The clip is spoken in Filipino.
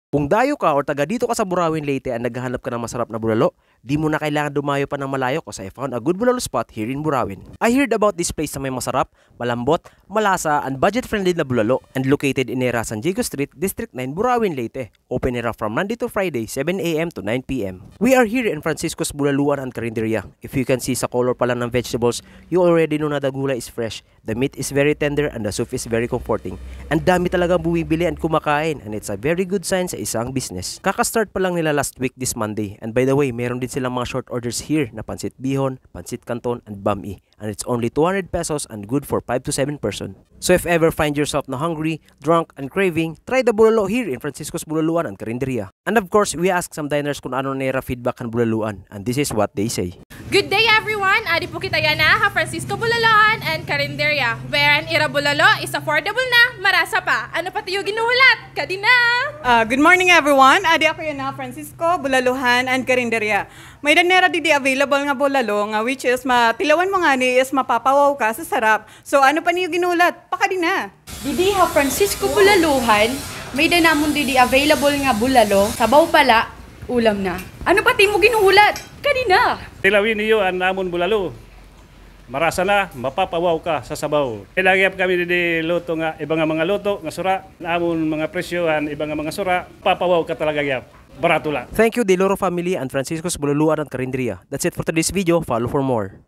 Kung dayo ka or taga dito ka sa Burawin, Leyte at naghahanap ka ng masarap na bulalo, di mo na kailangan dumayo pa ng malayo kasi I found a good bulalo spot here in Burawin. I heard about this place na may masarap, malambot, malasa, and budget-friendly na bulalo and located in era San Diego Street, District 9, Burawin, Leyte. Open era from Monday to Friday, 7 a.m. to 9 p.m. We are here in Francisco's Bulaluan and Carinderia. If you can see sa color pala ng vegetables, you already know na the gulay is fresh, the meat is very tender, and the soup is very comforting. And dami talagang bumibili and kumakain, and it's a very good sign sa isang business. Kaka-start pa lang nila last week this Monday, and by the way, meron din silang mga short orders here na pansit bihon, pansit canton, and bami. And it's only 200 pesos and good for 5 to 7 person. So if ever find yourself na hungry, drunk, and craving, try the bulalo here in Francisco's Bulaluan and Carinderia. And of course, we ask some diners kung ano nila feedback ng bulaluan, and this is what they say. Good day everyone! Adi po kita yan ha Francisco Bulaluan and Carinderia, where an ira bulalo is affordable na, marasa pa. Ano pati yung ginuhulat? Kadina! Good morning everyone! Adi ako yan ha Francisco Bulaluhan and Carinderia. May danera didi available nga bulalo nga which is matilawan mo nga ni is mapapawaw ka sa sarap. So ano pa niyo ginulat? Pakadina! Didi ha Francisco Bulaluhan, may danamon didi available nga bulalo, sabaw pala, ulam na. Ano pati mo ginuhulat? Kanina! Tilawin niyo ang namon bulalo. Marasa na, mapapawaw ka sa sabaw. Ilagyap kami di luto nga, ibang mga luto nga sura, namon mga presyohan, ibang mga sura, papawaw ka talaga gyap. Barato lang. Thank you, Deloro family and Francisco's Bulaluan and Carinderia. That's it for today's video. Follow for more.